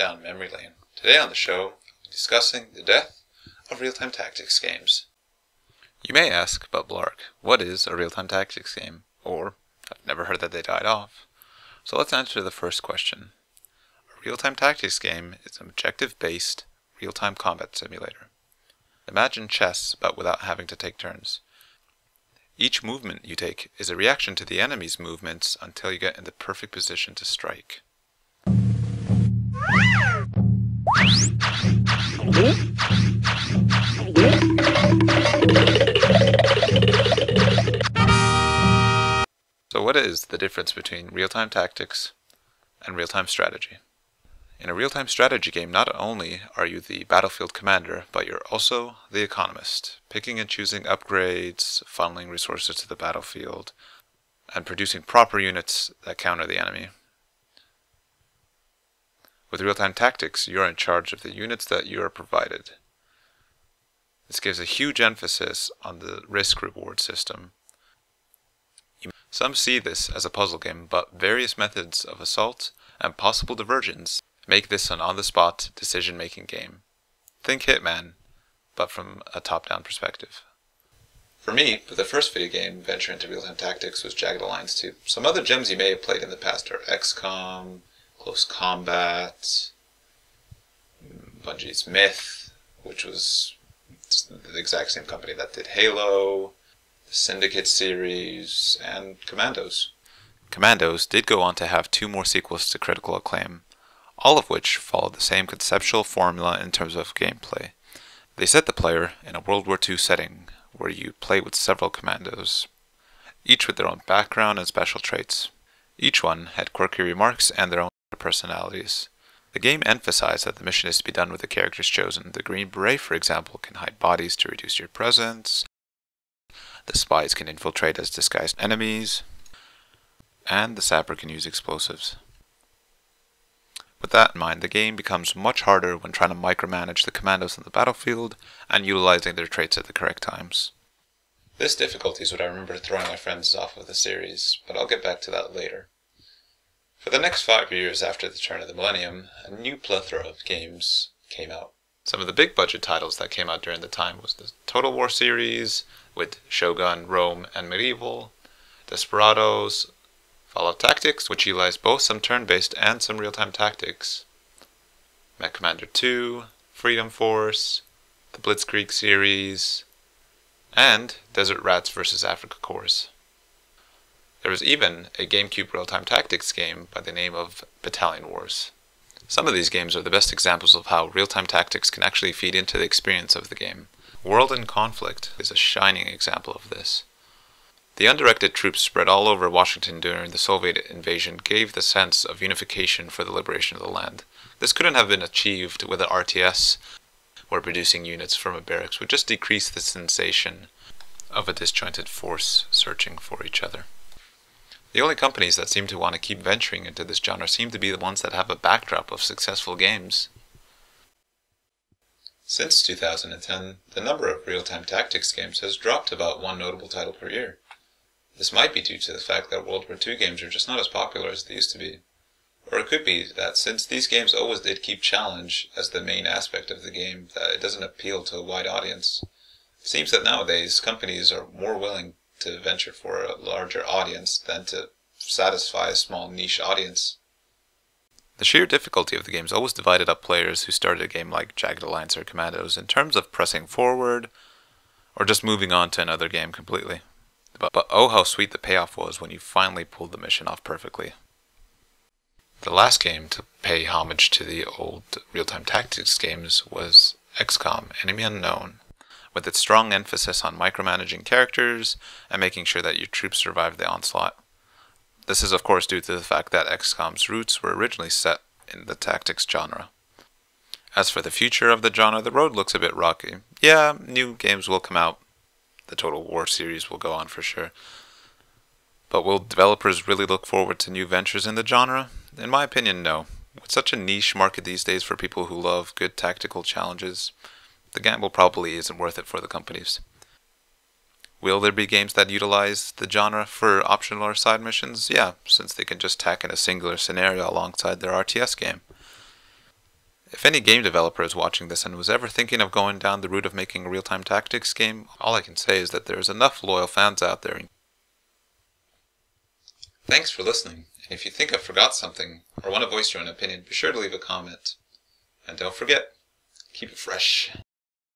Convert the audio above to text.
down memory lane. Today on the show, we're discussing the death of real-time tactics games. You may ask, but Blark, what is a real-time tactics game? Or, I've never heard that they died off. So let's answer the first question. A real-time tactics game is an objective-based, real-time combat simulator. Imagine chess, but without having to take turns. Each movement you take is a reaction to the enemy's movements until you get in the perfect position to strike. So what is the difference between real-time tactics and real-time strategy? In a real-time strategy game, not only are you the battlefield commander, but you're also the economist, picking and choosing upgrades, funneling resources to the battlefield, and producing proper units that counter the enemy. With real-time tactics, you're in charge of the units that you are provided. This gives a huge emphasis on the risk-reward system. Some see this as a puzzle game, but various methods of assault and possible diversions make this an on-the-spot decision-making game. Think Hitman, but from a top-down perspective. For me, the first video game venture into real-time tactics was Jagged Alliance 2. Some other gems you may have played in the past are XCOM, Close Combat, Bungie's Myth, which was the exact same company that did Halo, the Syndicate series, and Commandos. Commandos did go on to have 2 more sequels to critical acclaim, all of which followed the same conceptual formula in terms of gameplay. They set the player in a World War II setting, where you play with several commandos, each with their own background and special traits. Each one had quirky remarks and their own personalities. The game emphasized that the mission is to be done with the characters chosen. The Green Beret, for example, can hide bodies to reduce your presence. The spies can infiltrate as disguised enemies. And the sapper can use explosives. With that in mind, the game becomes much harder when trying to micromanage the commandos on the battlefield and utilizing their traits at the correct times. This difficulty is what I remember throwing my friends off of the series, but I'll get back to that later. For the next 5 years after the turn of the millennium, a new plethora of games came out. Some of the big budget titles that came out during the time was the Total War series, with Shogun, Rome, and Medieval, Desperados, Fallout Tactics, which utilized both some turn-based and some real-time tactics, Mech Commander 2, Freedom Force, the Blitzkrieg series, and Desert Rats vs. Africa Corps. There was even a GameCube real-time tactics game by the name of Battalion Wars. Some of these games are the best examples of how real-time tactics can actually feed into the experience of the game. World in Conflict is a shining example of this. The undirected troops spread all over Washington during the Soviet invasion gave the sense of unification for the liberation of the land. This couldn't have been achieved with an RTS, where producing units from a barracks would just decrease the sensation of a disjointed force searching for each other. The only companies that seem to want to keep venturing into this genre seem to be the ones that have a backdrop of successful games. Since 2010, the number of real-time tactics games has dropped to about 1 notable title per year. This might be due to the fact that World War II games are just not as popular as they used to be. Or it could be that since these games always did keep challenge as the main aspect of the game, that it doesn't appeal to a wide audience. It seems that nowadays companies are more willing to venture for a larger audience than to satisfy a small niche audience. The sheer difficulty of the games always divided up players who started a game like Jagged Alliance or Commandos in terms of pressing forward or just moving on to another game completely. But oh how sweet the payoff was when you finally pulled the mission off perfectly. The last game to pay homage to the old real-time tactics games was XCOM, Enemy Unknown, with its strong emphasis on micromanaging characters and making sure that your troops survive the onslaught. This is of course due to the fact that XCOM's roots were originally set in the tactics genre. As for the future of the genre, the road looks a bit rocky. Yeah, new games will come out. The Total War series will go on for sure. But will developers really look forward to new ventures in the genre? In my opinion, no. With such a niche market these days for people who love good tactical challenges, the gamble probably isn't worth it for the companies. Will there be games that utilize the genre for optional or side missions? Yeah, since they can just tack in a singular scenario alongside their RTS game. If any game developer is watching this and was ever thinking of going down the route of making a real-time tactics game, all I can say is that there's enough loyal fans out there. Thanks for listening, and if you think I forgot something, or want to voice your own opinion, be sure to leave a comment. And don't forget, keep it fresh.